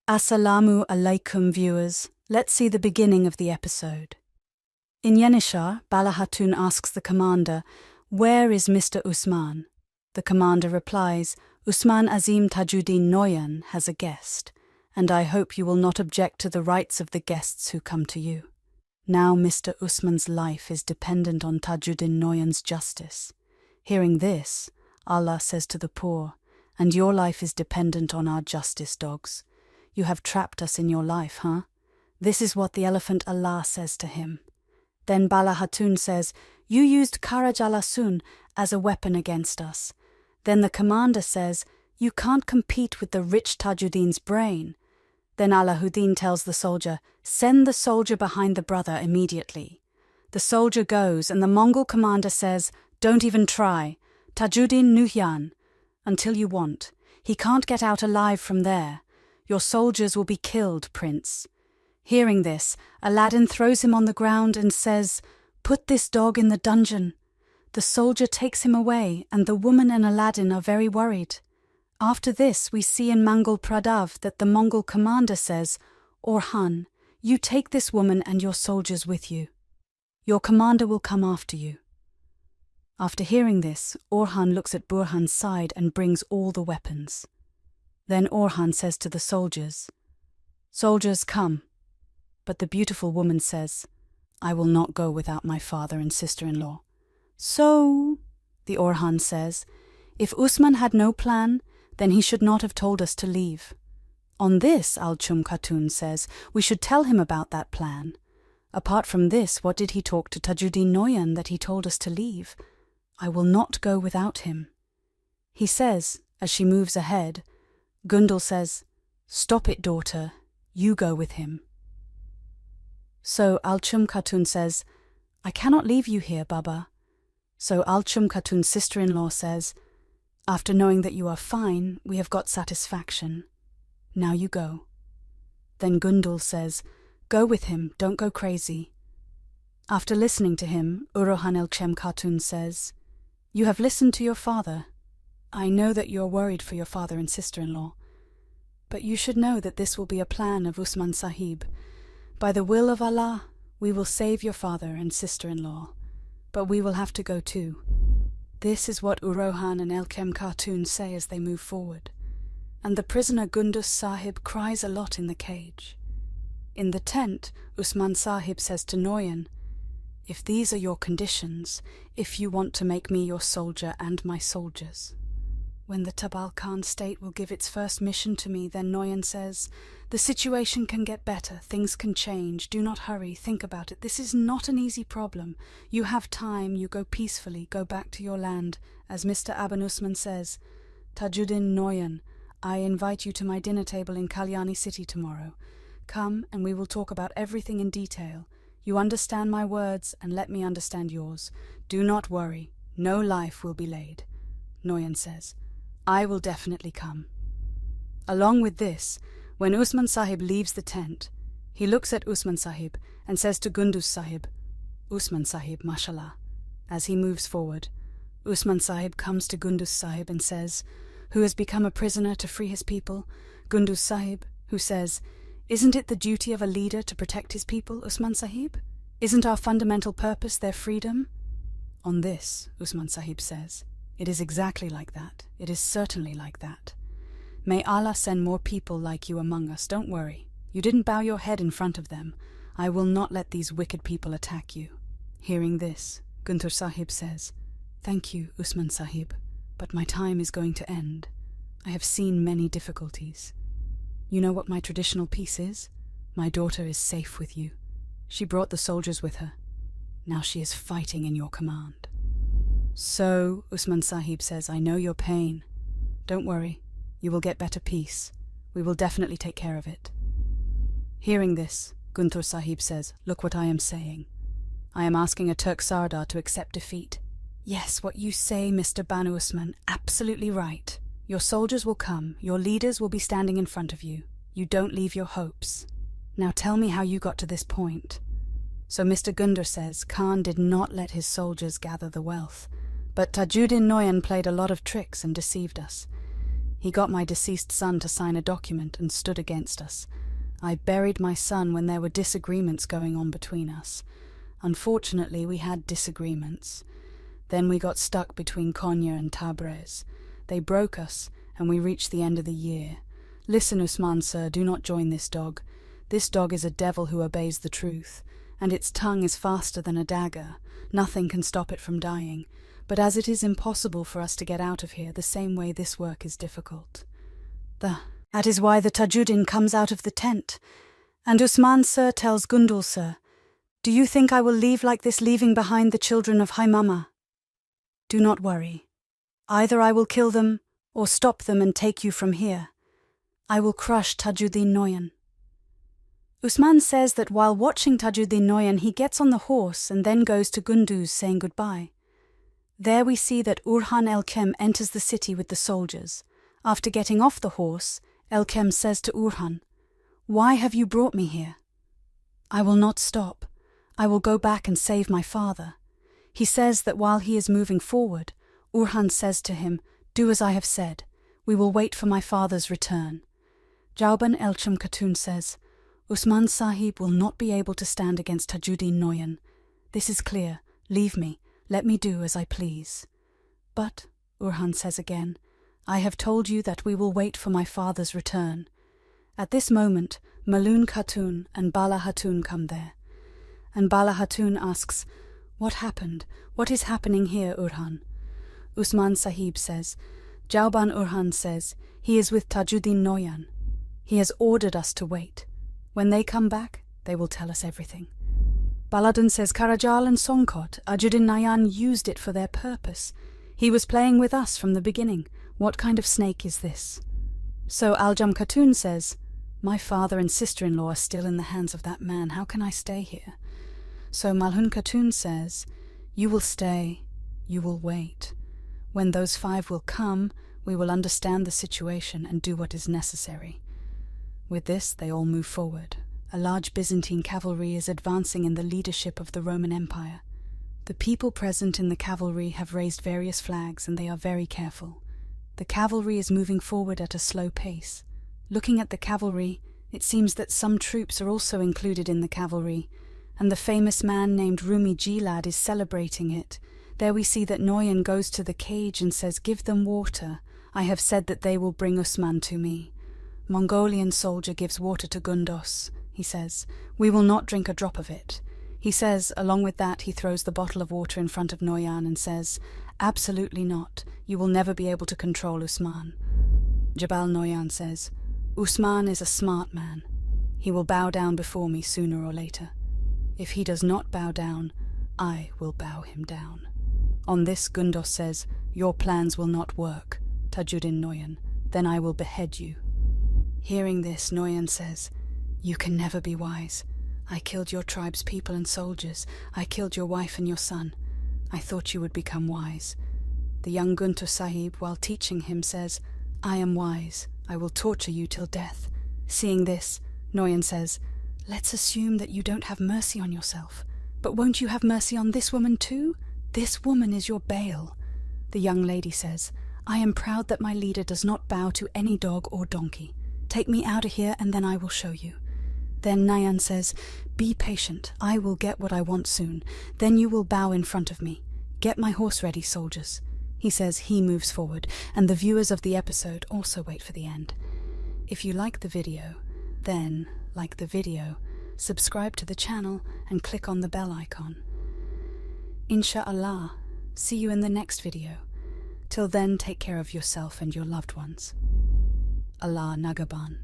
Assalamu alaikum viewers, let's see the beginning of the episode. In Yenishar, Bala Hatun asks the commander, "Where is Mr. Usman?" The commander replies, "Usman Azim Tajuddin Noyan has a guest, and I hope you will not object to the rights of the guests who come to you. Now Mr. Usman's life is dependent on Tajuddin Noyan's justice." Hearing this, Allah says to the poor, "And your life is dependent on our justice, dogs. You have trapped us in your life, huh?" This is what the elephant Allah says to him. Then Bala Hatun says, "You used Karaj al-Asun as a weapon against us." Then the commander says, "You can't compete with the rich Tajuddin's brain." Then Alahuddin tells the soldier, "Send the soldier behind the brother immediately." The soldier goes and the Mongol commander says, "Don't even try. Tajuddin Nuhyan. Until you want. He can't get out alive from there. Your soldiers will be killed, Prince." Hearing this, Aladdin throws him on the ground and says, "Put this dog in the dungeon." The soldier takes him away, and the woman and Aladdin are very worried. After this, we see in Mangol Pradav that the Mongol commander says, "Orhan, you take this woman and your soldiers with you. Your commander will come after you." After hearing this, Orhan looks at Burhan's side and brings all the weapons. Then Orhan says to the soldiers, "Soldiers, come." But the beautiful woman says, "I will not go without my father and sister-in-law." "So," the Orhan says, "if Usman had no plan, then he should not have told us to leave." On this, Al-Chum Khatun says, "We should tell him about that plan. Apart from this, what did he talk to Tajuddin Noyan that he told us to leave? I will not go without him." He says, as she moves ahead, Gundul says, "Stop it, daughter, you go with him." So Al-Chum Khatun says, "I cannot leave you here, Baba." So Al-Chum Khatun's sister-in-law says, "After knowing that you are fine, we have got satisfaction. Now you go." Then Gundul says, "Go with him, don't go crazy." After listening to him, Urohan El-Chem Khatun says, "You have listened to your father. I know that you are worried for your father and sister-in-law. But you should know that this will be a plan of Usman Sahib. By the will of Allah, we will save your father and sister-in-law. But we will have to go too." This is what Urohan and El-Chem Khatun say as they move forward. And the prisoner Gundus Sahib cries a lot in the cage. In the tent, Usman Sahib says to Noyan, "If these are your conditions, if you want to make me your soldier and my soldiers, when the Tabal Khan state will give its first mission to me," then Noyan says, "The situation can get better, things can change, do not hurry, think about it. This is not an easy problem. You have time, you go peacefully, go back to your land. As Mr. Aban Usman says, Tajuddin Noyan, I invite you to my dinner table in Kalyani city tomorrow. Come and we will talk about everything in detail. You understand my words and let me understand yours. Do not worry, no life will be laid." Noyan says, "I will definitely come." Along with this, when Usman Sahib leaves the tent, he looks at Usman Sahib and says to Gundus Sahib, "Usman Sahib, mashallah." As he moves forward, Usman Sahib comes to Gundus Sahib and says, "Who has become a prisoner to free his people?" Gundus Sahib, who says, "Isn't it the duty of a leader to protect his people, Usman Sahib? Isn't our fundamental purpose their freedom?" On this, Usman Sahib says, "It is exactly like that. It is certainly like that. May Allah send more people like you among us. Don't worry. You didn't bow your head in front of them. I will not let these wicked people attack you." Hearing this, Guntur Sahib says, "Thank you, Usman Sahib, but my time is going to end. I have seen many difficulties. You know what my traditional peace is? My daughter is safe with you. She brought the soldiers with her. Now she is fighting in your command." So, Usman Sahib says, "I know your pain. Don't worry, you will get better peace. We will definitely take care of it." Hearing this, Guntur Sahib says, "Look what I am saying. I am asking a Turk Sardar to accept defeat. Yes, what you say, Mr. Banu Usman, absolutely right. Your soldiers will come, your leaders will be standing in front of you. You don't leave your hopes. Now tell me how you got to this point." So Mr. Gundur says, "Khan did not let his soldiers gather the wealth. But Tajuddin Noyan played a lot of tricks and deceived us. He got my deceased son to sign a document and stood against us. I buried my son when there were disagreements going on between us. Unfortunately, we had disagreements. Then we got stuck between Konya and Tabriz. They broke us, and we reached the end of the year. Listen, Usman, sir, do not join this dog. This dog is a devil who obeys the truth, and its tongue is faster than a dagger. Nothing can stop it from dying. But as it is impossible for us to get out of here, the same way this work is difficult. That is why the Tajuddin comes out of the tent. And Usman, sir, tells Gundul, sir, do you think I will leave like this, leaving behind the children of Haimama? Do not worry. Either I will kill them, or stop them and take you from here. I will crush Tajuddin Noyan. Usman says that while watching Tajuddin Noyan, he gets on the horse and then goes to Gunduz saying goodbye. There we see that Urhan Elkem enters the city with the soldiers. After getting off the horse, Elkem says to Urhan, "Why have you brought me here?" "I will not stop. I will go back and save my father." He says that while he is moving forward, Urhan says to him, "Do as I have said. We will wait for my father's return." Jauban Elcham Khatun says, "Usman Sahib will not be able to stand against Tajuddin Noyan. This is clear. Leave me. Let me do as I please." "But," Urhan says again, "I have told you that we will wait for my father's return." At this moment, Malun Khatun and Bala Hatun come there. And Bala Hatun asks, "What happened? What is happening here, Urhan?" Usman Sahib says, Jauban Urhan says, "He is with Tajuddin Noyan. He has ordered us to wait. When they come back, they will tell us everything." Baladun says, "Karajal and Songkot, Tajuddin Noyan used it for their purpose. He was playing with us from the beginning. What kind of snake is this?" So Aljam Khatun says, "My father and sister-in-law are still in the hands of that man. How can I stay here?" So Malhun Khatun says, "You will stay. You will wait. When those 5 will come, we will understand the situation and do what is necessary." With this, they all move forward. A large Byzantine cavalry is advancing in the leadership of the Roman Empire. The people present in the cavalry have raised various flags, and they are very careful. The cavalry is moving forward at a slow pace. Looking at the cavalry, it seems that some troops are also included in the cavalry, and the famous man named Rumi Jilad is celebrating it. There we see that Noyan goes to the cage and says, "Give them water. I have said that they will bring Usman to me." Mongolian soldier gives water to Gundos. He says, "We will not drink a drop of it." He says, along with that, he throws the bottle of water in front of Noyan and says, "Absolutely not. You will never be able to control Usman." Jabal Noyan says, "Usman is a smart man. He will bow down before me sooner or later. If he does not bow down, I will bow him down." On this, Gundos says, "Your plans will not work, Tajuddin Noyan. Then I will behead you." Hearing this, Noyan says, "You can never be wise. I killed your tribe's people and soldiers. I killed your wife and your son. I thought you would become wise." The young Guntur Sahib, while teaching him, says, "I am wise. I will torture you till death." Seeing this, Noyan says, "Let's assume that you don't have mercy on yourself. But won't you have mercy on this woman too? This woman is your Baal." The young lady says, "I am proud that my leader does not bow to any dog or donkey. Take me out of here and then I will show you." Then Nayan says, "Be patient. I will get what I want soon. Then you will bow in front of me. Get my horse ready, soldiers." He says he moves forward, and the viewers of the episode also wait for the end. If you like the video, then, like the video, subscribe to the channel and click on the bell icon. Insha'Allah, see you in the next video. Till then, take care of yourself and your loved ones. Allah Nagaban.